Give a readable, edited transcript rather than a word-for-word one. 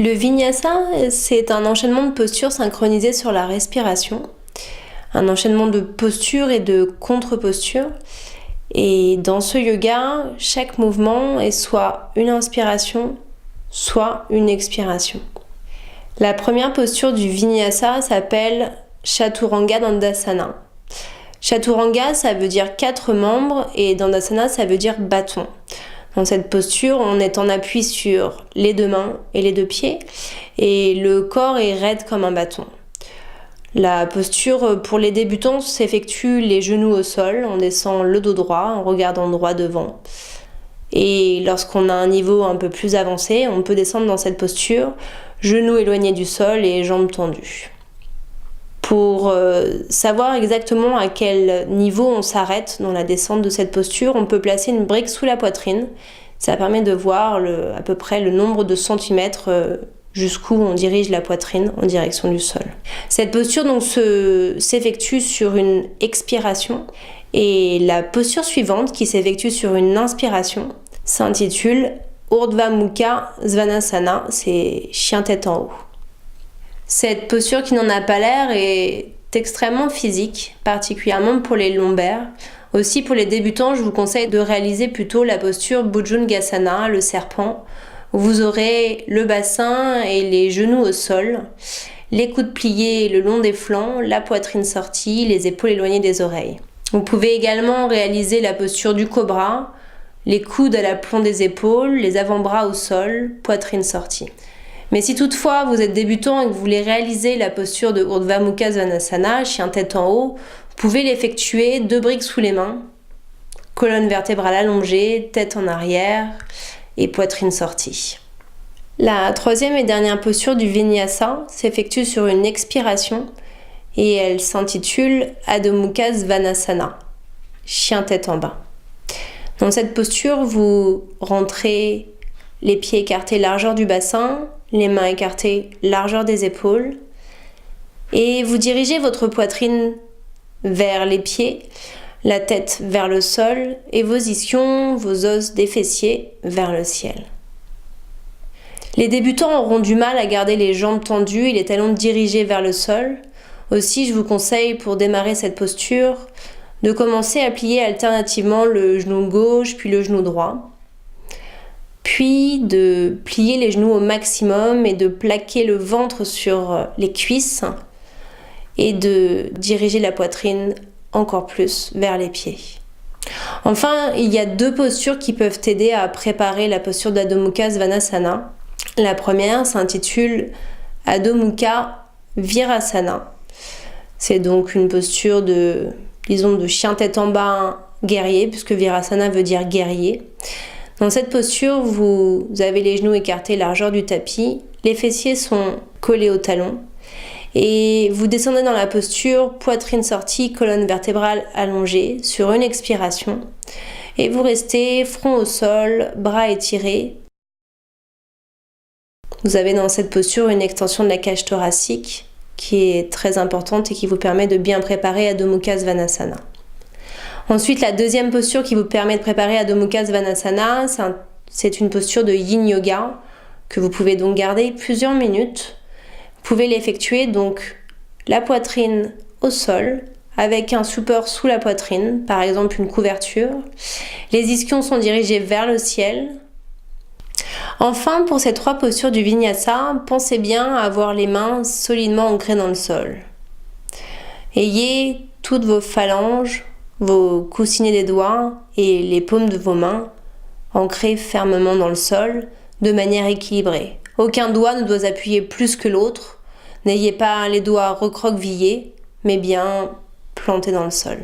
Le vinyasa, c'est un enchaînement de postures synchronisées sur la respiration, un enchaînement de postures et de contre-postures. Et dans ce yoga, chaque mouvement est soit une inspiration, soit une expiration. La première posture du vinyasa s'appelle Chaturanga Dandasana. Chaturanga, ça veut dire 4 membres et Dandasana, ça veut dire bâton. Dans cette posture, on est en appui sur les 2 mains et les 2 pieds et le corps est raide comme un bâton. La posture pour les débutants s'effectue les genoux au sol, on descend le dos droit en regardant droit devant. Et lorsqu'on a un niveau un peu plus avancé, on peut descendre dans cette posture, genoux éloignés du sol et jambes tendues. Pour savoir exactement à quel niveau on s'arrête dans la descente de cette posture, on peut placer une brique sous la poitrine. Ça permet de voir à peu près le nombre de centimètres jusqu'où on dirige la poitrine en direction du sol. Cette posture donc s'effectue sur une expiration et la posture suivante qui s'effectue sur une inspiration s'intitule Urdhva Mukha Svanasana, c'est chien tête en haut. Cette posture qui n'en a pas l'air est extrêmement physique, particulièrement pour les lombaires. Aussi pour les débutants, je vous conseille de réaliser plutôt la posture Bhujangasana, le serpent, où vous aurez le bassin et les genoux au sol, les coudes pliés le long des flancs, la poitrine sortie, les épaules éloignées des oreilles. Vous pouvez également réaliser la posture du cobra, les coudes à l'aplomb des épaules, les avant-bras au sol, poitrine sortie. Mais si toutefois vous êtes débutant et que vous voulez réaliser la posture de Urdhva Mukha Svanasana, chien tête en haut, vous pouvez l'effectuer 2 briques sous les mains, colonne vertébrale allongée, tête en arrière et poitrine sortie. La troisième et dernière posture du vinyasa s'effectue sur une expiration et elle s'intitule Adho Mukha Svanasana, chien tête en bas. Dans cette posture, vous rentrez les pieds écartés largeur du bassin, les mains écartées largeur des épaules et vous dirigez votre poitrine vers les pieds, la tête vers le sol et vos ischions, vos os des fessiers vers le ciel. Les débutants auront du mal à garder les jambes tendues et les talons dirigés vers le sol. Aussi, je vous conseille pour démarrer cette posture de commencer à plier alternativement le genou gauche puis le genou droit. Puis de plier les genoux au maximum et de plaquer le ventre sur les cuisses et de diriger la poitrine encore plus vers les pieds. Enfin, il y a 2 postures qui peuvent t'aider à préparer la posture d'Adho Mukha Svanasana. La première s'intitule Adho Mukha Virasana. C'est donc une posture de chien tête en bas guerrier, puisque Virasana veut dire guerrier. Dans cette posture, vous avez les genoux écartés largeur du tapis, les fessiers sont collés au talon et vous descendez dans la posture, poitrine sortie, colonne vertébrale allongée sur une expiration et vous restez front au sol, bras étirés. Vous avez dans cette posture une extension de la cage thoracique qui est très importante et qui vous permet de bien préparer Adho Mukha Svanasana. Ensuite, la deuxième posture qui vous permet de préparer Adho Mukha Svanasana, c'est une posture de Yin Yoga que vous pouvez donc garder plusieurs minutes. Vous pouvez l'effectuer donc la poitrine au sol avec un support sous la poitrine, par exemple une couverture. Les ischions sont dirigés vers le ciel. Enfin, pour ces 3 postures du vinyasa, pensez bien à avoir les mains solidement ancrées dans le sol. Ayez toutes vos phalanges, vos coussinets des doigts et les paumes de vos mains ancrés fermement dans le sol de manière équilibrée. Aucun doigt ne doit appuyer plus que l'autre. N'ayez pas les doigts recroquevillés, mais bien plantés dans le sol.